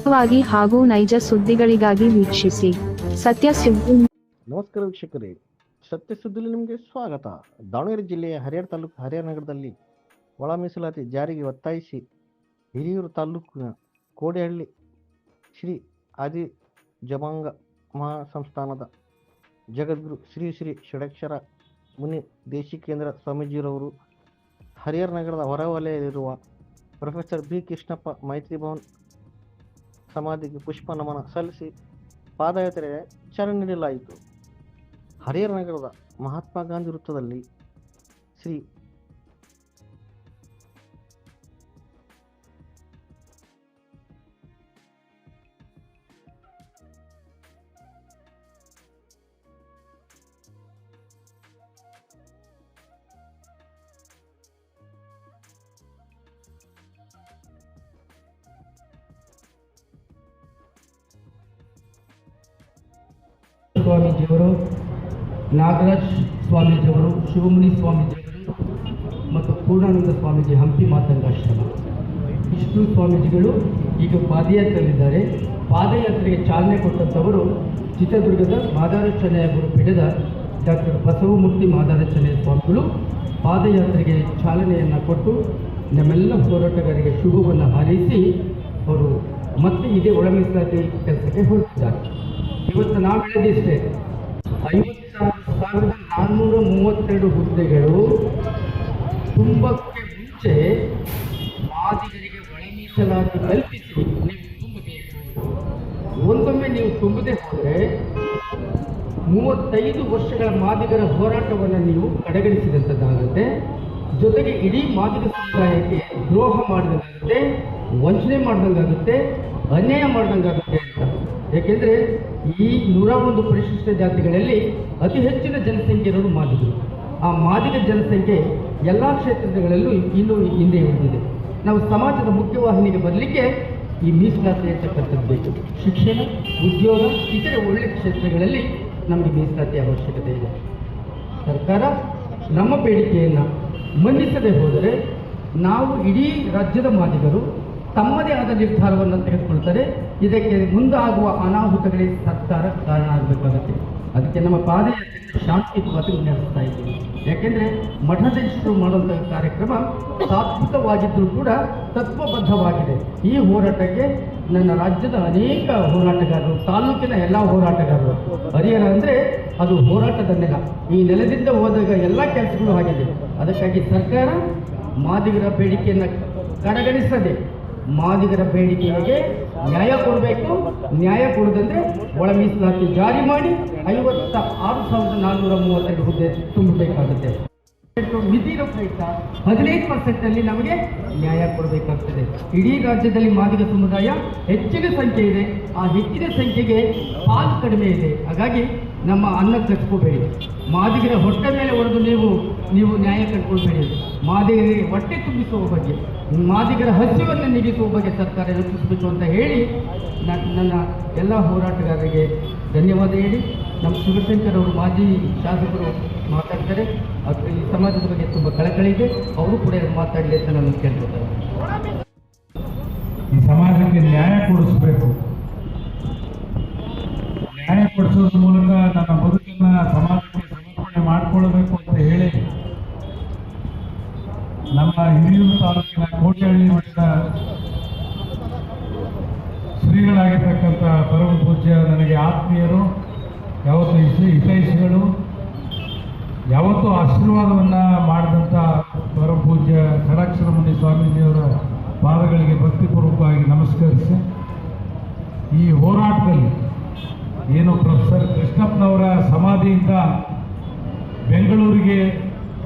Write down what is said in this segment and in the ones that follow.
ನಿಖರವಾಗಿ ಹಾಗೂ ನೈಜ ಸುದ್ದಿಗಳಿಗಾಗಿ ವೀಕ್ಷಿಸಿ ಸತ್ಯ ಸುದ್ದಿ. ನಮಸ್ಕಾರ ವೀಕ್ಷಕರೇ, ಸತ್ಯ ಸುದ್ದಿಯಲ್ಲಿ ನಿಮಗೆ ಸ್ವಾಗತ. ದಾವಣಗೆರೆ ಜಿಲ್ಲೆಯ ಹರಿಹರ ತಾಲೂಕು ಹರಿಹರ ನಗರದಲ್ಲಿ ಒಳ ಮೀಸಲಾತಿ ಜಾರಿಗೆ ಒತ್ತಾಯಿಸಿ ಹಿರಿಯೂರು ತಾಲೂಕಿನ ಕೋಡಿಹಳ್ಳಿ ಶ್ರೀ ಆದಿ ಜಮಾಂಗ ಮಹಾಸಂಸ್ಥಾನದ ಜಗದ್ಗುರು ಶ್ರೀ ಶ್ರೀ ಷಡಕ್ಷರ ಮುನಿ ದೇಶಿಕೇಂದ್ರ ಸ್ವಾಮೀಜಿರವರು ಹರಿಹರ ನಗರದ ಹೊರವಲಯದಲ್ಲಿರುವ ಪ್ರೊಫೆಸರ್ ಬಿ ಕೃಷ್ಣಪ್ಪ ಮೈತ್ರಿ ಭವನ್ ಸಮಾಧಿಗೆ ಪುಷ್ಪ ನಮನ ಸಲ್ಲಿಸಿ ಪಾದಯಾತ್ರೆಗೆ ಚಾಲನೆ ನೀಡಲಾಯಿತು. ಹರಿಹರ ನಗರದ ಮಹಾತ್ಮ ಗಾಂಧಿ ವೃತ್ತದಲ್ಲಿ ಶ್ರೀ ಸ್ವಾಮೀಜಿಯವರು, ನಾಗರಾಜ್ ಸ್ವಾಮೀಜಿಯವರು, ಶಿವಮುನಿ ಸ್ವಾಮೀಜಿಯವರು ಮತ್ತು ಪೂರ್ಣಾನಂದ ಸ್ವಾಮೀಜಿ ಹಂಪಿ ಮಾತಂಗಾಶ್ರಮ ಇಷ್ಟು ಸ್ವಾಮೀಜಿಗಳು ಈಗ ಪಾದಯಾತ್ರೆಯಲ್ಲಿದ್ದಾರೆ. ಪಾದಯಾತ್ರೆಗೆ ಚಾಲನೆ ಕೊಟ್ಟಂಥವರು ಚಿತ್ರದುರ್ಗದ ಮಾದಾರಚನೆಯ ಗುರುಪೀಠದ ಡಾಕ್ಟರ್ ಬಸವಮೂರ್ತಿ ಮಾದಾರಚನೆಯ ಸ್ವಾಮಿಗಳು ಪಾದಯಾತ್ರೆಗೆ ಚಾಲನೆಯನ್ನು ಕೊಟ್ಟು ನಮ್ಮೆಲ್ಲ ಹೋರಾಟಗಾರರಿಗೆ ಶುಭವನ್ನು ಹಾರೈಸಿ ಅವರು ಮತ್ತೆ ಇದೇ ಒಳ ಮೀಸಲಾತಿ ಕೆಲಸಕ್ಕೆ ಹೊರಟಿದ್ದಾರೆ. ಇವತ್ತು ನಾವು ಹೇಳಿದಿಷ್ಟೇ, 50,432 ಹುದ್ದೆಗಳು ತುಂಬಕ್ಕೆ ಮುಂಚೆ ಮಾದಿಗರಿಗೆ ಒಳ ಮೀಸಲಾತಿ ಕಲ್ಪಿಸಿ ನೀವು ತುಂಬಬೇಕು. ಒಂದೊಮ್ಮೆ ನೀವು ತುಂಬದೆ ಹೋದರೆ 35 ವರ್ಷಗಳ ಮಾದಿಗರ ಹೋರಾಟವನ್ನು ನೀವು ಕಡೆಗಣಿಸಿದಂಥದ್ದಾಗುತ್ತೆ. ಜೊತೆಗೆ ಇಡೀ ಮಾದಿಗ ಸಮುದಾಯಕ್ಕೆ ದ್ರೋಹ ಮಾಡಿದಂಗಾಗುತ್ತೆ, ವಂಚನೆ ಮಾಡಿದಂಗಾಗುತ್ತೆ, ಅನ್ಯಾಯ ಮಾಡಿದಂಗಾಗುತ್ತೆ ಅಂತ. ಏಕೆಂದರೆ ಈ 101 ಪರಿಶಿಷ್ಟ ಜಾತಿಗಳಲ್ಲಿ ಅತಿ ಹೆಚ್ಚಿನ ಜನಸಂಖ್ಯೆ ಇರೋದು ಮಾದಿಗರು. ಆ ಮಾದಿಗ ಜನಸಂಖ್ಯೆ ಎಲ್ಲ ಕ್ಷೇತ್ರಗಳಲ್ಲೂ ಇನ್ನೂ ಹಿಂದೆ ಉಳಿದಿದೆ. ನಾವು ಸಮಾಜದ ಮುಖ್ಯವಾಹಿನಿಗೆ ಬರಲಿಕ್ಕೆ ಈ ಮೀಸಲಾತಿ ಅಂತಕ್ಕಂಥದ್ದು ಬೇಕು. ಶಿಕ್ಷಣ, ಉದ್ಯೋಗ, ಇತರೆ ಒಳ್ಳೆಯ ಕ್ಷೇತ್ರಗಳಲ್ಲಿ ನಮಗೆ ಮೀಸಲಾತಿ ಅವಶ್ಯಕತೆ ಇದೆ. ಸರ್ಕಾರ ನಮ್ಮ ಬೇಡಿಕೆಯನ್ನು ಮನ್ನಿಸದೆ ಹೋದರೆ ನಾವು ಇಡೀ ರಾಜ್ಯದ ಮಾದಿಗರು ತಮ್ಮದೇ ಆದ ನಿರ್ಧಾರವನ್ನು ತೆಗೆದುಕೊಳ್ತಾರೆ. ಇದಕ್ಕೆ ಮುಂದಾಗುವ ಅನಾಹುತಗಳಿಗೆ ಸರ್ಕಾರ ಕಾರಣ ಆಗಬೇಕಾಗುತ್ತೆ. ಅದಕ್ಕೆ ನಮ್ಮ ಪಾದಯಾತ್ರೆ ಶಾಂತಿಯುತವಾಗಿ ನಡೆಸ್ತಾ ಇದ್ದೀವಿ. ಯಾಕೆಂದರೆ ಮಠಾಧೀಶರು ಮಾಡುವಂಥ ಕಾರ್ಯಕ್ರಮ ಸಾತ್ವಿಕವಾಗಿದ್ದರೂ ಕೂಡ ತತ್ವಬದ್ಧವಾಗಿದೆ. ಈ ಹೋರಾಟಕ್ಕೆ ನನ್ನ ರಾಜ್ಯದ ಅನೇಕ ಹೋರಾಟಗಾರರು, ತಾಲೂಕಿನ ಎಲ್ಲ ಹೋರಾಟಗಾರರು, ಹರಿಹರ ಅಂದರೆ ಅದು ಹೋರಾಟದ ನೆಲ. ಈ ನೆಲದಿಂದ ಹೋದಾಗ ಎಲ್ಲ ಕೆಲಸಗಳು ಆಗಿದೆ. ಅದಕ್ಕಾಗಿ ಸರ್ಕಾರ ಮಾದಿಗರ ಬೇಡಿಕೆಯನ್ನು ಕಡೆಗಣಿಸದೆ ಮಾದಿಗರ ಬೇಡಿಕೆಗೆ ನ್ಯಾಯ ಕೊಡಬೇಕು. ನ್ಯಾಯ ಕೊಡೋದಂದ್ರೆ ಒಳ ಮೀಸಲಾತಿ ಜಾರಿ ಮಾಡಿ 56,432 ಹುದ್ದೆ ತುಂಬಬೇಕಾಗುತ್ತೆ. ಮಿತಿರೋ ಸಹಿತ 15% ನಮಗೆ ನ್ಯಾಯ ಕೊಡಬೇಕಾಗ್ತದೆ. ಇಡೀ ರಾಜ್ಯದಲ್ಲಿ ಮಾದಿಗ ಸಮುದಾಯ ಹೆಚ್ಚಿನ ಸಂಖ್ಯೆ ಇದೆ. ಆ ಹೆಚ್ಚಿನ ಸಂಖ್ಯೆಗೆ ಪಾಲು ಕಡಿಮೆ ಇದೆ. ಹಾಗಾಗಿ ನಮ್ಮ ಅನ್ನ ಕಟ್ಕೋಬೇಡಿ. ಮಾದಿಗರ ಹೊಟ್ಟೆ ಮೇಲೆ ಹೊಡೆದು ನೀವು ನ್ಯಾಯ ಕಟ್ಕೊಳ್ಬೇಡಿ. ಮಾದಿಗರಿಗೆ ಹೊಟ್ಟೆ ತುಂಬಿಸುವ ಬಗ್ಗೆ, ಮಾದಿಗರ ಹಸಿವನ್ನು ನೀಗಿಸುವ ಬಗ್ಗೆ ಸರ್ಕಾರ ಯೋಚಿಸಬೇಕು ಅಂತ ಹೇಳಿ ನನ್ನ ಎಲ್ಲ ಹೋರಾಟಗಾರರಿಗೆ ಧನ್ಯವಾದ ಹೇಳಿ, ನಮ್ಮ ಶಿವಶಂಕರ್ ಅವರು ಮಾಜಿ ಶಾಸಕರು ಮಾತಾಡ್ತಾರೆ. ಅದು ಈ ಸಮಾಜದ ಬಗ್ಗೆ ತುಂಬ ಕಳಕಳಿ ಇದೆ. ಅವರು ಕೂಡ ಮಾತಾಡಲಿ ಅಂತ ನಾನು ಕೇಳ್ಕೊತಾರೆ. ಈ ಸಮಾಜಕ್ಕೆ ನ್ಯಾಯ ಕೊಡಿಸಬೇಕು. ನ್ಯಾಯ ಕೊಡಿಸೋದ್ರ ಮೂಲಕ ನನ್ನ ಬದುಕನ್ನು ಸಮಾಜಕ್ಕೆ ಸಮರ್ಪಣೆ ಮಾಡಿಕೊಳ್ಬೇಕು ಅಂತ ಹೇಳಿ ನಮ್ಮ ಹಿರಿಯೂರು ತಾಲೂಕಿನ ಕೋಟೆಹಳ್ಳಿ ಮಠದ ಶ್ರೀಗಳಾಗಿರ್ತಕ್ಕಂಥ ಪರಮ ಪೂಜ್ಯ, ನನಗೆ ಆತ್ಮೀಯರು, ಯಾವತ್ತೂ ಹಿತೈಷಿಗಳು, ಯಾವತ್ತೂ ಆಶೀರ್ವಾದವನ್ನು ಮಾಡಿದಂಥ ಪರಮ ಪೂಜ್ಯ ಷಡಕ್ಷರ ಮುನಿ ಸ್ವಾಮೀಜಿಯವರ ಪಾದಗಳಿಗೆ ಭಕ್ತಿಪೂರ್ವಕವಾಗಿ ನಮಸ್ಕರಿಸಿ, ಈ ಹೋರಾಟದಲ್ಲಿ ಏನು ಪ್ರೊಫೆಸರ್ ಕೃಷ್ಣಪ್ಪನವರ ಸಮಾಧಿಯಿಂದ ಬೆಂಗಳೂರಿಗೆ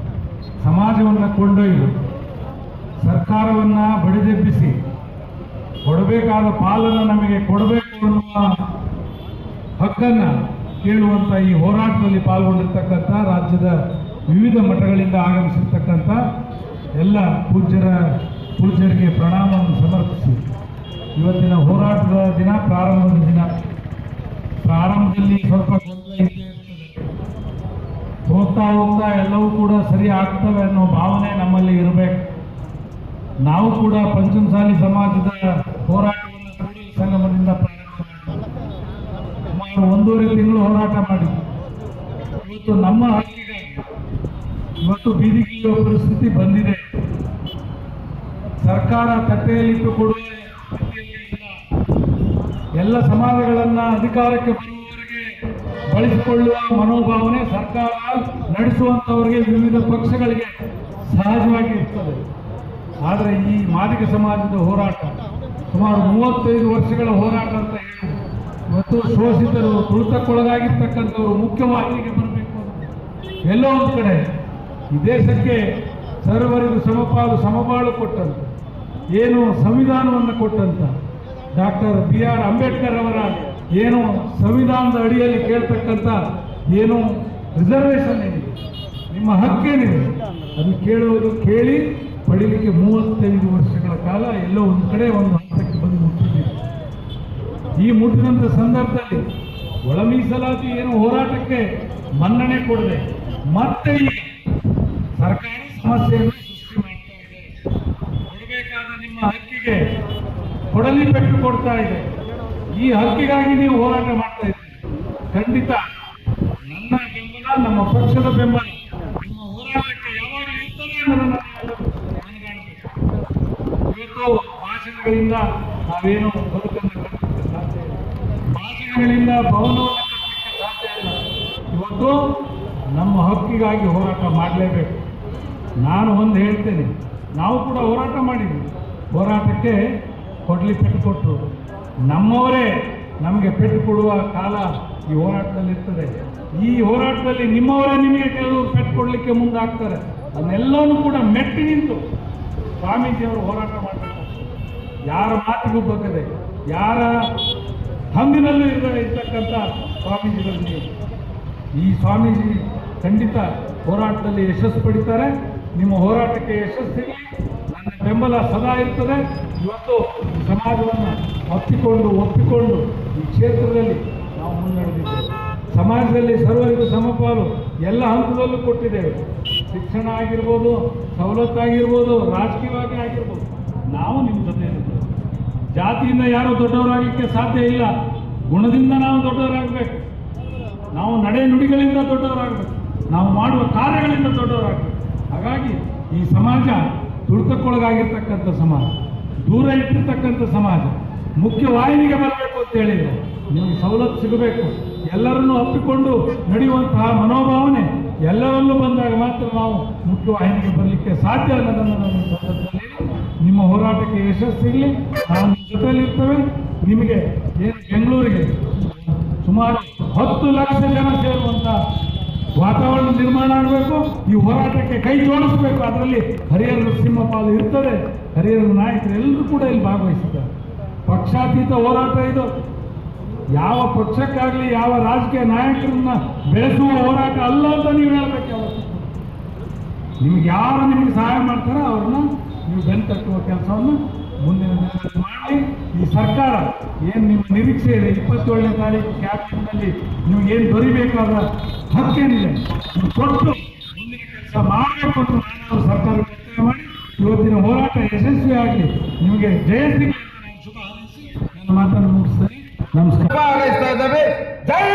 ಸಮಾಜವನ್ನು ಕೊಂಡೊಯ್ದು ಸರ್ಕಾರವನ್ನು ಬಡಿದೆಬ್ಬಿಸಿ ಕೊಡಬೇಕಾದ ಪಾಲನ್ನು ನಮಗೆ ಕೊಡಬೇಕು ಅನ್ನುವ ಹಕ್ಕನ್ನು ಕೇಳುವಂಥ ಈ ಹೋರಾಟದಲ್ಲಿ ಪಾಲ್ಗೊಂಡಿರ್ತಕ್ಕಂಥ ರಾಜ್ಯದ ವಿವಿಧ ಮಠಗಳಿಂದ ಆಗಮಿಸಿರ್ತಕ್ಕಂಥ ಎಲ್ಲ ಪೂಜ್ಯರಿಗೆ ಪ್ರಣಾಮವನ್ನು ಸಮರ್ಪಿಸಿ, ಇವತ್ತಿನ ಹೋರಾಟದ ದಿನ, ಪ್ರಾರಂಭದ ದಿನ. ಪ್ರಾರಂಭದಲ್ಲಿ ಸ್ವಲ್ಪ ಗೊಂದಲ ಇದ್ದೇ ಇರ್ತದೆ. ಹೋಗ್ತಾ ಹೋಗ್ತಾ ಎಲ್ಲವೂ ಕೂಡ ಸರಿ ಆಗ್ತವೆ ಅನ್ನೋ ಭಾವನೆ ನಮ್ಮಲ್ಲಿ ಇರಬೇಕು. ನಾವು ಕೂಡ ಪಂಚಮಸಾಲಿ ಸಮಾಜದ ಹೋರಾಟವನ್ನು ಕೂಡಲ ಸಂಗಮದಿಂದ 1.5 ತಿಂಗಳು ಹೋರಾಟ ಮಾಡಿದ್ವಿ. ಇವತ್ತು ನಮ್ಮ ಹಕ್ಕಿಗಾಗಿ ಇವತ್ತು ಬೀದಿಗಿಳಿಯುವ ಪರಿಸ್ಥಿತಿ ಬಂದಿದೆ. ಸರ್ಕಾರ ತಟ್ಟೆಯಲ್ಲಿಟ್ಟು ಕೊಡುವ ಎಲ್ಲ ಸಮಾಜಗಳನ್ನ ಅಧಿಕಾರಕ್ಕೆ ಬರುವವರೆಗೆ ಬಳಸಿಕೊಳ್ಳುವ ಮನೋಭಾವನೆ ಸರ್ಕಾರ ನಡೆಸುವಂಥವರಿಗೆ ವಿವಿಧ ಪಕ್ಷಗಳಿಗೆ ಸಹಜವಾಗಿ ಇರ್ತದೆ. ಆದರೆ ಈ ಮಾದಿಗ ಸಮಾಜದ ಹೋರಾಟ ಸುಮಾರು 35 ವರ್ಷಗಳ ಹೋರಾಟ ಅಂತ ಹೇಳಿ ಇವತ್ತು ಶೋಷಿತರು, ತುಳಿತಕ್ಕೊಳಗಾಗಿರ್ತಕ್ಕಂಥವರು ಮುಖ್ಯವಾಹಿನಿಗೆ ಬರಬೇಕು. ಎಲ್ಲೋ ಒಂದು ಕಡೆ ಈ ದೇಶಕ್ಕೆ ಸರ್ವರಿಗೂ ಸಮಪಾಲು ಸಮಬಾಳು ಕೊಟ್ಟಂತ, ಏನು ಸಂವಿಧಾನವನ್ನು ಕೊಟ್ಟಂತ ಡಾಕ್ಟರ್ BR ಅಂಬೇಡ್ಕರ್ ಅವರ ಏನು ಸಂವಿಧಾನದ ಅಡಿಯಲ್ಲಿ ಕೇಳ್ತಕ್ಕಂಥ ಏನು ರಿಸರ್ವೇಷನ್ ಏನಿದೆ, ನಿಮ್ಮ ಹಕ್ಕೇನಿದೆ, ಅದು ಕೇಳಿ ಪಡೀಲಿಕ್ಕೆ 35 ವರ್ಷಗಳ ಕಾಲ ಎಲ್ಲೋ ಒಂದು ಕಡೆ ಒಂದು ಹಂತಕ್ಕೆ ಬಂದು ಮುಟ್ಟಿದ್ದೀವಿ. ಈ ಮುಟ್ಟಿದಂಥ ಸಂದರ್ಭದಲ್ಲಿ ಒಳ ಮೀಸಲಾತಿ ಏನು ಹೋರಾಟಕ್ಕೆ ಮನ್ನಣೆ ಕೊಡದೆ ಮತ್ತೆ ಈಗ ಸರ್ಕಾರ ಸಮಸ್ಯೆಯನ್ನು ಸೃಷ್ಟಿ ಮಾಡ್ತಾ ಇದೆ. ಕೊಡಬೇಕಾದ ನಿಮ್ಮ ಹಕ್ಕಿಗೆ ಕೊಡಲಿ ಪೆಟ್ಟು ಕೊಡ್ತಾ ಇದೆ. ಈ ಹಕ್ಕಿಗಾಗಿ ನೀವು ಹೋರಾಟ ಮಾಡ್ತಾ ಇದ್ದೀರಿ. ಖಂಡಿತ ನನ್ನ ಬೆಂಬಲ, ನಮ್ಮ ಪಕ್ಷದ ಬೆಂಬಲ ನಿಮ್ಮ ಹೋರಾಟಕ್ಕೆ ಯಾವಾಗ ಇರ್ತದೆ ಅನ್ನೋದನ್ನು ಮನಗಾಣಬೇಕು. ಇವತ್ತು ಭಾಷಣಗಳಿಂದ ನಾವೇನು ಬದುಕನ್ನು ಕಟ್ಟಲಿಕ್ಕೆ ಸಾಧ್ಯ ಇಲ್ಲ, ಭಾಷಣಗಳಿಂದ ಭವನವನ್ನು ಕಟ್ಟಲಿಕ್ಕೆ ಸಾಧ್ಯ ಇಲ್ಲ. ಇವತ್ತು ನಮ್ಮ ಹಕ್ಕಿಗಾಗಿ ಹೋರಾಟ ಮಾಡಲೇಬೇಕು. ನಾನು ಒಂದು ಹೇಳ್ತೇನೆ, ನಾವು ಕೂಡ ಹೋರಾಟ ಮಾಡಿದ್ವಿ. ಹೋರಾಟಕ್ಕೆ ಕೊಡ್ಲಿ ಪೆಟ್ಟು ಕೊಟ್ಟರು, ನಮ್ಮವರೇ ನಮಗೆ ಪೆಟ್ಟು ಕೊಡುವ ಕಾಲ ಈ ಹೋರಾಟದಲ್ಲಿ ಇರ್ತದೆ. ಈ ಹೋರಾಟದಲ್ಲಿ ನಿಮ್ಮವರೇ ನಿಮಗೆ ಕೆಲವರು ಪೆಟ್ಟು ಕೊಡಲಿಕ್ಕೆ ಮುಂದಾಗ್ತಾರೆ. ಅದನ್ನೆಲ್ಲವೂ ಕೂಡ ಮೆಟ್ಟಿ ನಿಂತು ಸ್ವಾಮೀಜಿಯವರು ಹೋರಾಟ ಮಾಡಬೇಕು. ಯಾರ ಮಾತಿಗೂ ಬಗ್ಗದೆ, ಯಾರ ಹಂಗಿನಲ್ಲೂ ಇರ್ತಕ್ಕಂಥ ಸ್ವಾಮೀಜಿಗಳು ನೀವು. ಈ ಸ್ವಾಮೀಜಿ ಖಂಡಿತ ಹೋರಾಟದಲ್ಲಿ ಯಶಸ್ಸು ಪಡಿತಾರೆ. ನಿಮ್ಮ ಹೋರಾಟಕ್ಕೆ ಯಶಸ್ಸಿಗೆ ನನ್ನ ಬೆಂಬಲ ಸದಾ ಇರ್ತದೆ. ಇವತ್ತು ಸಮಾಜವನ್ನು ಒಪ್ಪಿಕೊಂಡು ಈ ಕ್ಷೇತ್ರದಲ್ಲಿ ನಾವು ಮುನ್ನಡೆದಿದ್ದೇವೆ. ಸಮಾಜದಲ್ಲಿ ಸರ್ವರಿಗೂ ಸಮಪಾಲು ಎಲ್ಲ ಹಂತದಲ್ಲೂ ಕೊಟ್ಟಿದ್ದೇವೆ. ಶಿಕ್ಷಣ ಆಗಿರ್ಬೋದು, ಸವಲತ್ತಾಗಿರ್ಬೋದು, ರಾಜಕೀಯವಾಗಿ ಆಗಿರ್ಬೋದು, ನಾವು ನಿಮ್ಮ ಜೊತೆ ಇರ್ತೇವೆ. ಜಾತಿಯಿಂದ ಯಾರೂ ದೊಡ್ಡವರಾಗಲಿಕ್ಕೆ ಸಾಧ್ಯ ಇಲ್ಲ. ಗುಣದಿಂದ ನಾವು ದೊಡ್ಡವರಾಗಬೇಕು. ನಾವು ನಡೆ ನುಡಿಗಳಿಂದ ದೊಡ್ಡವರಾಗಬೇಕು. ನಾವು ಮಾಡುವ ಕಾರ್ಯಗಳಿಂದ ದೊಡ್ಡವರಾಗಬೇಕು. ಹಾಗಾಗಿ ಈ ಸಮಾಜ ತುಳಿತಕ್ಕೊಳಗಾಗಿರ್ತಕ್ಕಂಥ ಸಮಾಜ, ದೂರ ಇಟ್ಟಿರ್ತಕ್ಕಂಥ ಸಮಾಜ ಮುಖ್ಯವಾಹಿನಿಗೆ ಬರಬೇಕು ಅಂತ ಹೇಳಿದರೆ ನಿಮಗೆ ಸವಲತ್ತು ಸಿಗಬೇಕು. ಎಲ್ಲರನ್ನೂ ಅಪ್ಪಿಕೊಂಡು ನಡೆಯುವಂತಹ ಮನೋಭಾವನೆ ಎಲ್ಲರಲ್ಲೂ ಬಂದಾಗ ಮಾತ್ರ ನಾವು ಮುಖ್ಯವಾಹಿನಿಗೆ ಬರಲಿಕ್ಕೆ ಸಾಧ್ಯ ಅನ್ನೋದನ್ನು ನಾನು ಈ ಸಂದರ್ಭದಲ್ಲಿ ನಿಮ್ಮ ಹೋರಾಟಕ್ಕೆ ಯಶಸ್ಸು ಸಿಗಲಿ. ನಾವು ನಿಮ್ಮ ಜೊತೆಯಲ್ಲಿ ಇರ್ತೇವೆ. ನಿಮಗೆ ಏನು ಬೆಂಗಳೂರಿಗೆ ಸುಮಾರು 10 ಲಕ್ಷ ಜನ ಸೇರುವಂಥ ವಾತಾವರಣ ನಿರ್ಮಾಣ ಆಗಬೇಕು. ಈ ಹೋರಾಟಕ್ಕೆ ಕೈ ಜೋಡಿಸಬೇಕು. ಅದರಲ್ಲಿ ಹರಿಹರ ಸಿಂಹಪಾಲು ಇರ್ತದೆ. ಹರಿಹರ ನಾಯಕರು ಎಲ್ಲರೂ ಕೂಡ ಇಲ್ಲಿ ಭಾಗವಹಿಸಿದ್ದಾರೆ. ಪಕ್ಷಾತೀತ ಹೋರಾಟ ಇದು. ಯಾವ ಪಕ್ಷಕ್ಕಾಗಲಿ ಯಾವ ರಾಜಕೀಯ ನಾಯಕರನ್ನ ಬೆಳೆಸುವ ಹೋರಾಟ ಅಲ್ಲ ಅಂತ ನೀವು ಹೇಳಬೇಕು. ಯಾವತ್ತು ನಿಮ್ಗೆ ಯಾರು ನಿಮಗೆ ಸಹಾಯ ಮಾಡ್ತಾರೋ ಅವ್ರನ್ನ ನೀವು ಬೆನ್ನು ತಟ್ಟುವ ಕೆಲಸವನ್ನು ಮುಂದಿನ ದಿನಗಳಲ್ಲಿ ಮಾಡಿ. ಈ ಸರ್ಕಾರ ಏನು ನಿಮ್ಮ ನಿರೀಕ್ಷೆ ಇದೆ, 27ನೇ ತಾರೀಕು ಕ್ಯಾಬಿನೆಟ್ನಲ್ಲಿ ನಿಮಗೇನು ದೊರಿಬೇಕಾದ ಹಕ್ಕೇನಿದೆ ನೀವು ಕೊಟ್ಟು ಮುಂದಿನ ಕೆಲಸ ಮಾಡಬೇಕು ಅಂತ ನಾನು ಸರ್ಕಾರ ಒತ್ತಾಯ ಮಾಡಿ ಇವತ್ತಿನ ಹೋರಾಟ ಯಶಸ್ವಿಯಾಗಲಿ, ನಿಮಗೆ ಜಯ ಸಿಗಲಿ ಅಂತ ನಾನು ಶುಭ ಹಾರೈಸಿ ನನ್ನ ಮಾತನ್ನು ಮುಗಿಸ್ತೇನೆ. ನಮಸ್ಕಾರ. ಜೈ